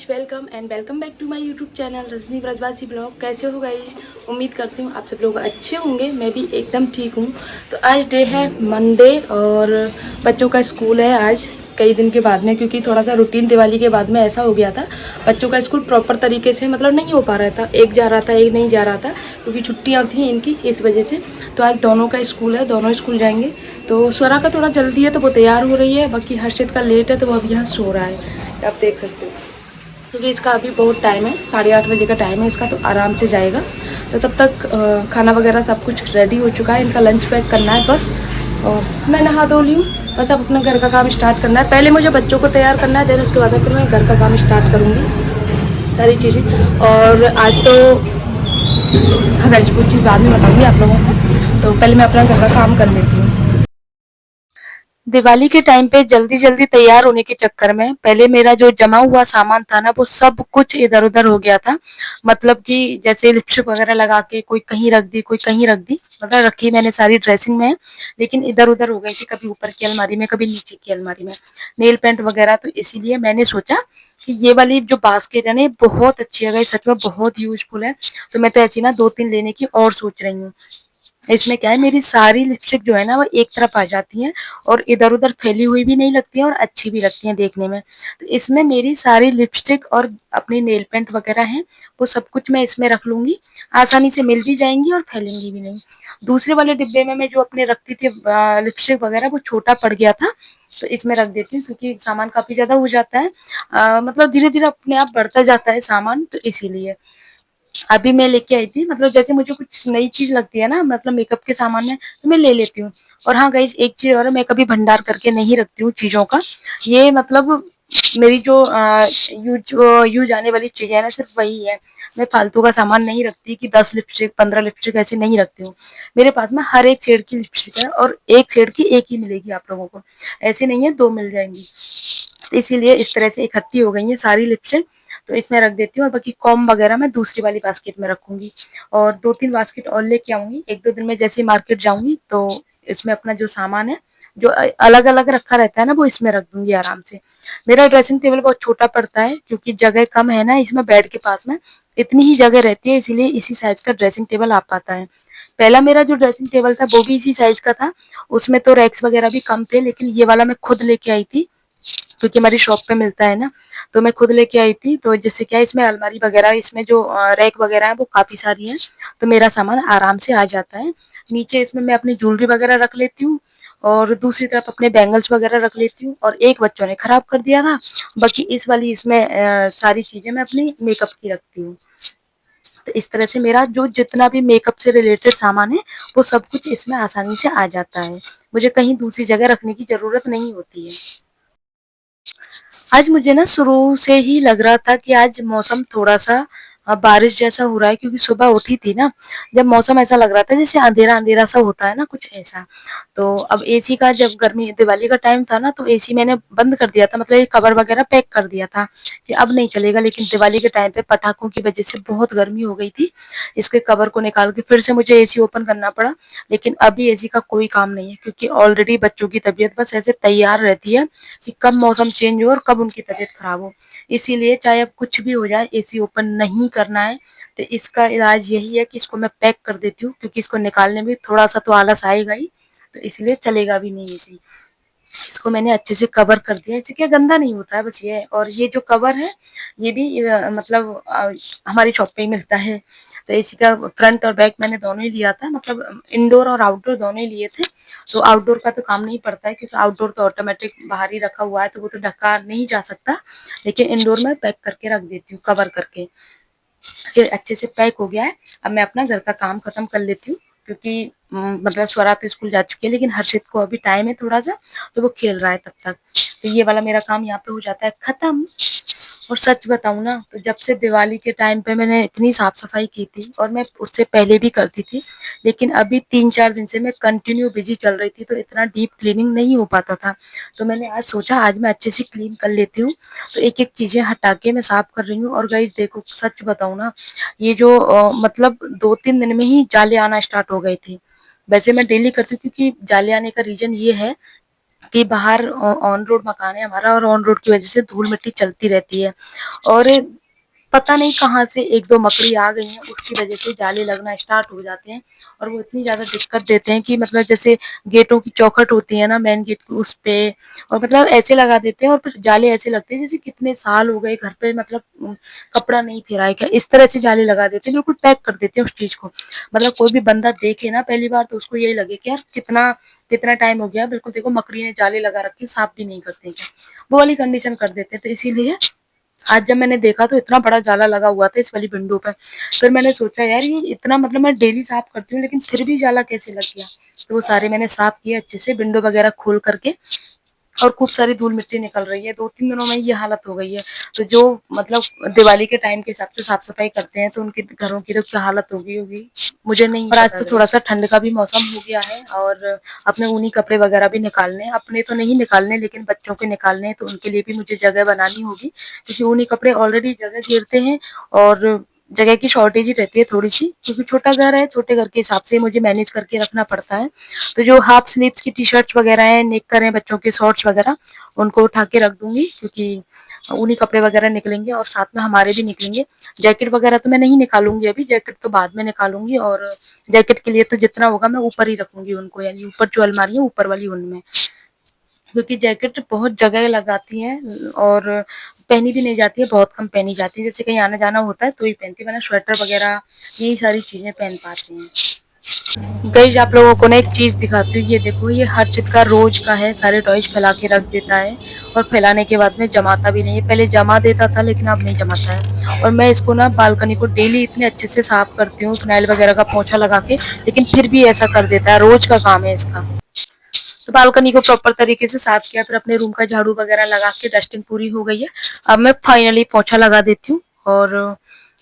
Welcome and welcome back to my YouTube channel Rajni Brajwasi blog. कैसे हो guys? उम्मीद करती हूँ आप सब लोग अच्छे होंगे। मैं भी एकदम ठीक हूँ। तो आज डे है मंडे और बच्चों का स्कूल है आज कई दिन के बाद में, क्योंकि थोड़ा सा रूटीन दिवाली के बाद में ऐसा हो गया था। बच्चों का स्कूल प्रॉपर तरीके से मतलब नहीं हो पा रहा था, एक जा रहा था एक नहीं जा रहा था, क्योंकि छुट्टियाँ थी इनकी इस वजह से। तो आज दोनों का स्कूल है, दोनों स्कूल जाएंगे। तो स्वरा का थोड़ा जल्दी है तो वो तैयार हो रही है, बाकी हर्षित का लेट है तो वो अभी यहाँ सो रहा है, आप देख सकते हो। क्योंकि इसका अभी बहुत टाइम है, 8:30 बजे का टाइम है इसका, तो आराम से जाएगा। तो तब तक खाना वगैरह सब कुछ रेडी हो चुका है, इनका लंच पैक करना है बस। और मैं नहा धो ली हूँ, बस अब अपना घर का काम स्टार्ट करना है। पहले मुझे बच्चों को तैयार करना है, देन उसके बाद में फिर मैं घर का काम स्टार्ट करूँगी सारी चीज़ें। और आज तो अगर कुछ चीज़ बाद में बताऊँगी आप लोगों को, तो पहले मैं अपना घर का काम कर लेती हूँ। दिवाली के टाइम पे जल्दी जल्दी तैयार होने के चक्कर में पहले मेरा जो जमा हुआ सामान था ना, वो सब कुछ इधर उधर हो गया था। मतलब कि जैसे लिपस्टिक वगैरह लगा के कोई कहीं रख दी, कोई कहीं रख दी, मतलब रखी मैंने सारी ड्रेसिंग में, लेकिन इधर उधर हो गई थी, कभी ऊपर की अलमारी में कभी नीचे की अलमारी में, नेल पेंट वगैरह। तो इसीलिए मैंने सोचा कि ये वाली जो बास्केट है ना, ये बहुत अच्छी है, सच में बहुत यूजफुल है। तो मैं तो ऐसी ना 2-3 लेने की और सोच रही हूँ। इसमें क्या है, मेरी सारी लिपस्टिक जो है ना वो एक तरफ आ जाती हैं, और इधर-उधर फैली हुई भी नहीं लगती हैं और अच्छी भी लगती हैं देखने में। तो इसमें मेरी सारी लिपस्टिक और अपनी नेल पेंट वगैरह हैं, वो सब कुछ मैं इसमें रख लूँगी। आसानी से मिल भी जाएँगी और फैलेंगी भी नहीं। दूसरे वाले डिब्बे में मैं जो अपने रखती थी लिपस्टिक वगैरह, वो छोटा पड़ गया था, तो इसमें रख देती हूँ, क्योंकि सामान काफ़ी ज़्यादा हो जाता है। मतलब धीरे-धीरे अपने आप बढ़ता जाता है सामान, तो इसीलिए। अभी मैं लेके आई थी, मतलब जैसे मुझे कुछ नई चीज़ लगती है ना, मतलब मेकअप के सामान में, तो मैं ले लेती हूँ। और हाँ गाइज़, एक चीज़ और है, मैं कभी भंडार करके नहीं रखती हूँ चीज़ों का। ये मतलब मेरी जो यूज़ आने वाली चीज़ें है ना, सिर्फ़ वही है। मैं फालतू का सामान नहीं रखती कि 10 लिपस्टिक, 15 लिपस्टिक ऐसे नहीं रखती हूँ। मेरे पास में हर एक शेड की लिपस्टिक है, और एक शेड की एक ही मिलेगी आप लोगों को। ऐसे नहीं है 2 मिल जाएँगी। तो इसीलिए इस तरह से इकट्ठी हो गई हैं सारी लिपस्टिक, तो इसमें रख देती हूँ। और बाकी कॉम्ब वगैरह मैं दूसरी वाली बास्केट में रखूँगी, और 2-3 बास्केट और लेके आऊँगी। 1-2 दिन में जैसे ही मार्केट जाऊँगी, तो इसमें अपना जो सामान है, जो अलग-अलग रखा रहता है ना, वो इसमें रख दूँगी आराम से। मेरा ड्रेसिंग टेबल बहुत छोटा पड़ता है, क्योंकि जगह कम है ना इसमें बेड के पास में, इतनी ही जगह रहती है, इसीलिए इसी साइज़ का ड्रेसिंग टेबल आ पाता है। पहला मेरा जो ड्रेसिंग टेबल था वो भी इसी साइज़ का था, उसमें तो रैक्स वगैरह भी कम थे, लेकिन ये वाला मैं खुद लेके आई थी, क्योंकि हमारी शॉप पे मिलता है ना, तो मैं खुद लेके आई थी। तो जिससे क्या है, इसमें अलमारी वगैरह, इसमें जो रैक वगैरह है वो काफ़ी सारी हैं, तो मेरा सामान आराम से आ जाता है। नीचे इसमें मैं अपनी ज्वेलरी वगैरह रख लेती हूँ, और दूसरी तरफ अपने बैंगल्स वगैरह रख लेती हूँ, और एक बच्चों ने खराब कर दिया था, बाकी इस वाली इसमें सारी चीज़ें मैं अपनी मेकअप की रखती हूँ। तो इस तरह से मेरा जो जितना भी मेकअप से रिलेटेड सामान है, वो सब कुछ इसमें आसानी से आ जाता है। मुझे कहीं दूसरी जगह रखने की ज़रूरत नहीं होती है। आज मुझे ना शुरू से ही लग रहा था कि आज मौसम थोड़ा-सा बारिश जैसा हो रहा है, क्योंकि सुबह उठी थी ना, जब मौसम ऐसा लग रहा था जैसे अँधेरा-अँधेरा सा होता है ना, कुछ ऐसा। तो अब एसी का, जब गर्मी दिवाली का टाइम था ना, तो एसी मैंने बंद कर दिया था, मतलब ये कवर वगैरह पैक कर दिया था कि अब नहीं चलेगा। लेकिन दिवाली के टाइम पे पटाखों की वजह से बहुत गर्मी हो गई थी, इसके कवर को निकाल के फिर से मुझे एसी ओपन करना पड़ा। लेकिन अभी एसी का कोई काम नहीं है, क्योंकि ऑलरेडी बच्चों की तबीयत बस ऐसे तैयार रहती है कि कब मौसम चेंज हो और कब उनकी तबीयत खराब हो। इसीलिए चाहे अब कुछ भी हो जाए, एसी ओपन नहीं करना है। तो इसका इलाज यही है कि इसको मैं पैक कर देती हूँ, क्योंकि इसको निकालने में थोड़ा-सा तो आलस आएगा ही, तो इसलिए चलेगा भी नहीं एसी। इसको मैंने अच्छे से कवर कर दिया, इससे क्या गंदा नहीं होता है, बस ये है। और ये जो कवर है, ये भी मतलब हमारी शॉप पे ही मिलता है। तो एसी का फ्रंट और बैक मैंने दोनों ही लिया था, मतलब इंडोर और आउटडोर दोनों ही लिए थे। तो आउटडोर का तो काम नहीं पड़ता है, क्योंकि आउटडोर तो ऑटोमेटिक बाहर ही रखा हुआ है, तो वो तो ढका नहीं जा सकता। लेकिन इंडोर में पैक करके रख देती हूँ, कवर करके। ये अच्छे से पैक हो गया है। अब मैं अपना घर का काम खत्म कर लेती हूँ, क्योंकि मतलब स्वरा तो स्कूल जा चुकी है, लेकिन हर्षित को अभी टाइम है थोड़ा सा, तो वो खेल रहा है तब तक। तो ये वाला मेरा काम यहाँ पे हो जाता है खत्म। और सच बताऊँ ना, तो जब से दिवाली के टाइम पे मैंने इतनी साफ-सफाई की थी, और मैं उससे पहले भी करती थी, लेकिन अभी 3-4 दिन से मैं कंटिन्यू बिज़ी चल रही थी, तो इतना डीप क्लीनिंग नहीं हो पाता था। तो मैंने आज सोचा आज मैं अच्छे से क्लीन कर लेती हूँ, तो एक-एक चीज़ें हटा के मैं साफ कर रही हूँ। और गाइस देखो, सच बताऊँ ना, ये जो मतलब 2-3 दिन में ही जाले आना स्टार्ट हो गए थे। वैसे मैं डेली करती हूँ, क्योंकि जाले आने का रीज़न ये है कि बाहर ऑन रोड मकान है हमारा और ऑन रोड की वजह से धूल मिट्टी चलती रहती है और पता नहीं कहाँ से 1-2 मकड़ी आ गई हैं, उसकी वजह से जाले लगना स्टार्ट हो जाते हैं और वो इतनी ज़्यादा दिक्कत देते हैं कि मतलब जैसे गेटों की चौखट होती है ना मेन गेट की उस पे और मतलब ऐसे लगा देते हैं और फिर जाले ऐसे लगते हैं जैसे कितने साल हो गए घर पे मतलब कपड़ा नहीं फेरा है क्या, इस तरह से जाले लगा देते हैं, बिल्कुल पैक कर देते हैं उस चीज़ को। मतलब कोई भी बंदा देखे ना पहली बार तो उसको यही लगे कि यार कितना कितना टाइम हो गया, बिल्कुल देखो मकड़ी ने जाले लगा रखे, साफ भी नहीं करते क्या। वो वाली कंडीशन कर देते हैं, तो इसीलिए आज जब मैंने देखा तो इतना बड़ा जाला लगा हुआ था इस वाली विंडो पे। फिर मैंने सोचा यार ये इतना मतलब मैं डेली साफ करती हूँ लेकिन फिर भी जाला कैसे लग गया। तो वो सारे मैंने साफ किए अच्छे से विंडो वगैरह खोल करके और खूब सारी धूल मिट्टी निकल रही है। 2-3 दिनों में ये हालत हो गई है। तो जो मतलब दिवाली के टाइम के हिसाब से साफ सफाई करते हैं तो उनके घरों की तो क्या हालत हो गई होगी मुझे नहीं और आज तो थोड़ा सा ठंड का भी मौसम हो गया है और अपने ऊनी कपड़े वगैरह भी निकालने हैं। अपने तो नहीं निकालने लेकिन बच्चों के निकालने हैं तो उनके लिए भी मुझे जगह बनानी होगी क्योंकि ऊनी कपड़े ऑलरेडी जगह घेरते हैं और जगह की शॉर्टेज ही रहती है थोड़ी सी क्योंकि छोटा घर है, छोटे घर के हिसाब से मुझे मैनेज करके रखना पड़ता है। तो जो हाफ स्लीव्स की टी शर्ट्स वगैरह है, नेकर है, बच्चों के शॉर्ट्स वगैरह उनको उठा के रख दूंगी क्योंकि ऊनी कपड़े वगैरह निकलेंगे और साथ में हमारे भी निकलेंगे। जैकेट वगैरह तो मैं नहीं निकालूंगी अभी, जैकेट तो बाद में निकालूंगी और जैकेट के लिए तो जितना होगा मैं ऊपर ही रखूंगी उनको, यानी ऊपर जो अलमारी है ऊपर वाली उनमें, क्योंकि जैकेट बहुत जगह लगाती है और पहनी भी नहीं जाती है, बहुत कम पहनी जाती है। जैसे कहीं आना जाना होता है तो ही पहनती है, वरना स्वेटर वगैरह यही सारी चीजें पहन पाती हैं। गाइस आप लोगों को ना एक चीज दिखाती हूँ, ये देखो ये हर्षित का रोज का है, सारे टॉयज फैला के रख देता है और फैलाने के बाद में जमाता भी नहीं है। पहले जमा देता था लेकिन अब नहीं जमाता है और मैं इसको ना बालकनी को डेली इतने अच्छे से साफ करती हूँ फिनाइल वगैरह का पोछा लगा के, लेकिन फिर भी ऐसा कर देता है, रोज का काम है इसका। तो बालकनी को प्रॉपर तरीके से साफ किया, फिर अपने रूम का झाड़ू वगैरह लगा के डस्टिंग पूरी हो गई है। अब मैं फाइनली पोछा लगा देती हूँ और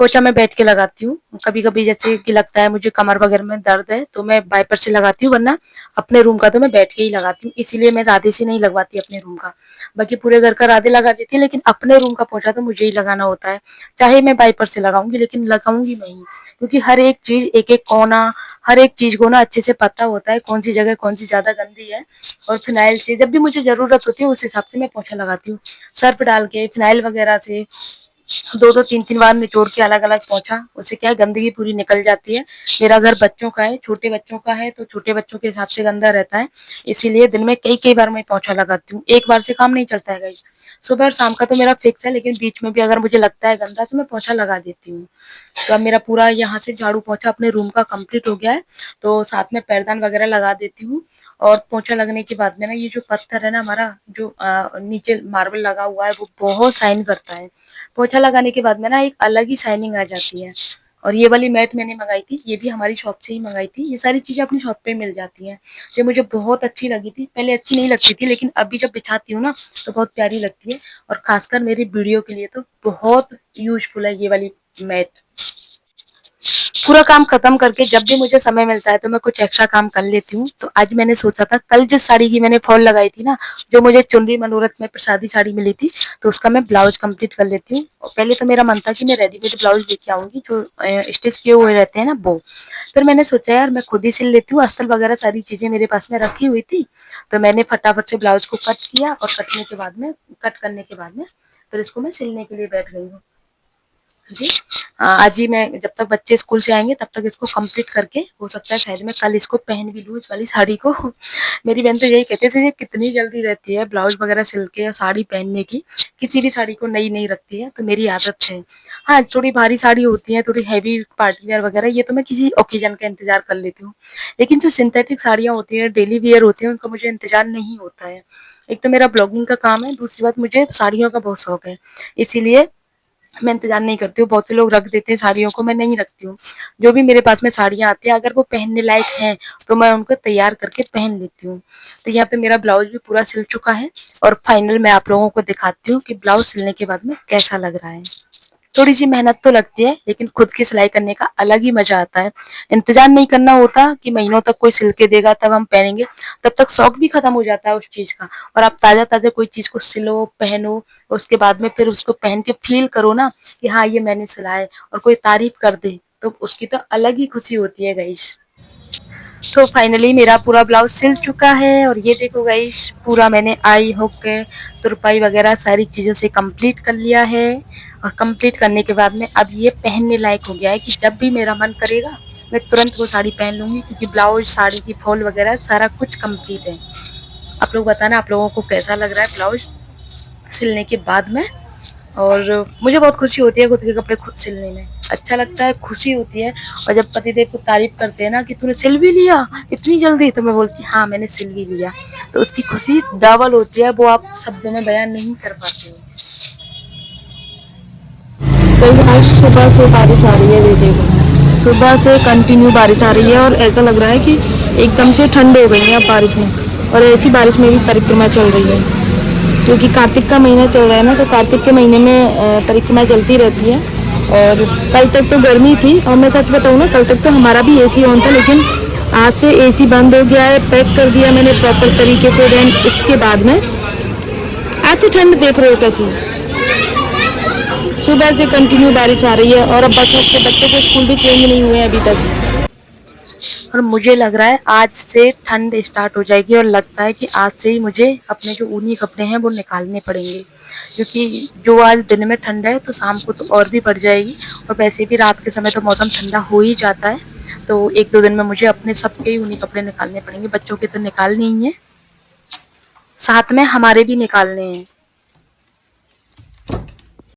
पोछा मैं बैठ के लगाती हूँ। कभी कभी जैसे कि लगता है मुझे कमर वगैरह में दर्द है तो मैं वाइपर से लगाती हूँ, वरना अपने रूम का तो मैं बैठ के ही लगाती हूँ। इसीलिए मैं राधे से नहीं लगवाती अपने रूम का, बाकी पूरे घर का राधे लगा देती है लेकिन अपने रूम का पोछा तो मुझे ही लगाना होता है। चाहे मैं वाइपर से लगाऊंगी लेकिन लगाऊंगी मैं ही, क्योंकि हर एक चीज एक एक कोना हर एक चीज को ना अच्छे से पता होता है कौन सी जगह कौन सी ज्यादा गंदी है। और फिनाइल से जब भी मुझे जरूरत होती है उस हिसाब से मैं पोछा लगाती हूँ, सर्फ डाल के फिनाइल वगैरह से 2-2 3-3 बार निचोड़ के अलग अलग पोछा, उससे क्या है गंदगी पूरी निकल जाती है। मेरा घर बच्चों का है, छोटे बच्चों का है तो छोटे बच्चों के हिसाब से गंदा रहता है, इसीलिए दिन में कई कई बार मैं पोछा लगाती हूँ, एक बार से काम नहीं चलता है गाइस। सुबह और शाम का तो मेरा फिक्स है लेकिन बीच में भी अगर मुझे लगता है गंदा तो मैं पोछा लगा देती हूँ। तो अब मेरा पूरा यहाँ से झाड़ू पोछा अपने रूम का कंप्लीट हो गया है, तो साथ में पैरदान वगैरह लगा देती हूँ और पोछा लगने के बाद में ना ये जो पत्थर है ना हमारा जो नीचे मार्बल लगा हुआ है वो बहुत शाइन करता है। पोछा लगाने के बाद में ना एक अलग ही शाइनिंग आ जाती है। और ये वाली मैट मैंने मंगाई थी, ये भी हमारी शॉप से ही मंगाई थी, ये सारी चीजें अपनी शॉप पे मिल जाती हैं। ये मुझे बहुत अच्छी लगी थी, पहले अच्छी नहीं लगती थी लेकिन अभी जब बिछाती हूँ ना तो बहुत प्यारी लगती है और खासकर मेरी वीडियो के लिए तो बहुत यूजफुल है ये वाली मैट। पूरा काम खत्म करके जब भी मुझे समय मिलता है तो मैं कुछ एक्स्ट्रा काम कर लेती हूँ। तो आज मैंने सोचा था कल जिस साड़ी की मैंने फॉल लगाई थी ना, जो मुझे चुनरी मनोरथ में प्रसादी साड़ी मिली थी, तो उसका मैं ब्लाउज कंप्लीट कर लेती हूँ। और पहले तो मेरा मन था कि मैं रेडीमेड ब्लाउज लेके आऊंगी जो स्टिच किए हुए रहते हैं ना वो, फिर मैंने सोचा यार मैं खुद ही सिल लेती हूँ, अस्तर वगैरह सारी चीजें मेरे पास में रखी हुई थी। तो मैंने फटाफट से ब्लाउज को कट किया और कट करने के बाद में फिर इसको मैं सिलने के लिए बैठ गई हूँ। जी आज ही मैं जब तक बच्चे स्कूल से आएंगे तब तक इसको कंप्लीट करके, हो सकता है शायद मैं कल इसको पहन भी लूँ इस वाली साड़ी को। मेरी बहन तो यही कहती है ये कितनी जल्दी रहती है ब्लाउज वगैरह सिल के साड़ी पहनने की, किसी भी साड़ी को नई नहीं रखती है, तो मेरी आदत है। हाँ थोड़ी भारी साड़ी होती है, थोड़ी हैवी पार्टी वेयर वगैरह, ये तो मैं किसी ओकेजन का इंतजार कर लेती हूँ, लेकिन जो सिंथेटिक साड़ियाँ होती है डेली वियर होती है उनका मुझे इंतजार नहीं होता है। एक तो मेरा ब्लॉगिंग का काम है, दूसरी बात मुझे साड़ियों का बहुत शौक है, इसीलिए मैं इंतजार नहीं करती हूँ। बहुत से लोग रख देते हैं साड़ियों को, मैं नहीं रखती हूँ। जो भी मेरे पास में साड़ियाँ आती हैं अगर वो पहनने लायक हैं तो मैं उनको तैयार करके पहन लेती हूँ। तो यहाँ पे मेरा ब्लाउज भी पूरा सिल चुका है और फाइनल मैं आप लोगों को दिखाती हूँ कि ब्लाउज सिलने के बाद में कैसा लग रहा है। थोड़ी सी मेहनत तो लगती है लेकिन खुद की सिलाई करने का अलग ही मजा आता है। इंतजार नहीं करना होता कि महीनों तक कोई सिल के देगा तब हम पहनेंगे, तब तक शौक भी खत्म हो जाता है उस चीज का। और आप ताजा ताजा कोई चीज को सिलो पहनो, उसके बाद में फिर उसको पहन के फील करो ना कि हाँ ये मैंने सिला है और कोई तारीफ कर दे तो उसकी तो अलग ही खुशी होती है गाइस। तो फाइनली मेरा पूरा ब्लाउज सिल चुका है और ये देखो गाइस पूरा मैंने आई हुक तुरपाई वगैरह सारी चीज़ों से कंप्लीट कर लिया है। और कंप्लीट करने के बाद में अब ये पहनने लायक हो गया है कि जब भी मेरा मन करेगा मैं तुरंत वो साड़ी पहन लूँगी, क्योंकि ब्लाउज साड़ी की फॉल वगैरह सारा कुछ कंप्लीट है। आप लोग बताना आप लोगों को कैसा लग रहा है ब्लाउज सिलने के बाद में। और मुझे बहुत खुशी होती है खुद के कपड़े खुद सिलने में, अच्छा लगता है, खुशी होती है। और जब पतिदेव को तारीफ करते हैं ना कि तूने सिल भी लिया इतनी जल्दी, तो मैं बोलती हाँ मैंने सिल भी लिया, तो उसकी खुशी डबल होती है, वो आप शब्दों में बयान नहीं कर पाते हो। तो यहाँ सुबह से बारिश आ रही है, ये देखो सुबह से कंटिन्यू बारिश आ रही है और ऐसा लग रहा है कि एकदम से ठंड हो गई है अब बारिश में। और ऐसी बारिश में भी परिक्रमा चल रही है, क्योंकि कार्तिक का महीना चल रहा है ना, तो कार्तिक के महीने में परिक्रमा चलती रहती है। और कल तक तो गर्मी थी, और मैं सच बताऊँ ना कल तक तो हमारा भी एसी ऑन था, लेकिन आज से एसी बंद हो गया है, पैक कर दिया मैंने प्रॉपर तरीके से। देन उसके बाद में आज से ठंड देख रहे हो कैसी, सुबह से कंटिन्यू बारिश आ रही है। और अब बच्चों के स्कूल भी चेंज नहीं हुए हैं अभी तक। और मुझे लग रहा है आज से ठंड स्टार्ट हो जाएगी, और लगता है कि आज से ही मुझे अपने जो ऊनी कपड़े हैं वो निकालने पड़ेंगे, क्योंकि जो आज दिन में ठंड है तो शाम को तो और भी बढ़ जाएगी। और वैसे भी रात के समय तो मौसम ठंडा हो ही जाता है, तो एक दो दिन में मुझे अपने सबके ही ऊनी कपड़े निकालने पड़ेंगे, बच्चों के तो निकालने ही है, साथ में हमारे भी निकालने हैं।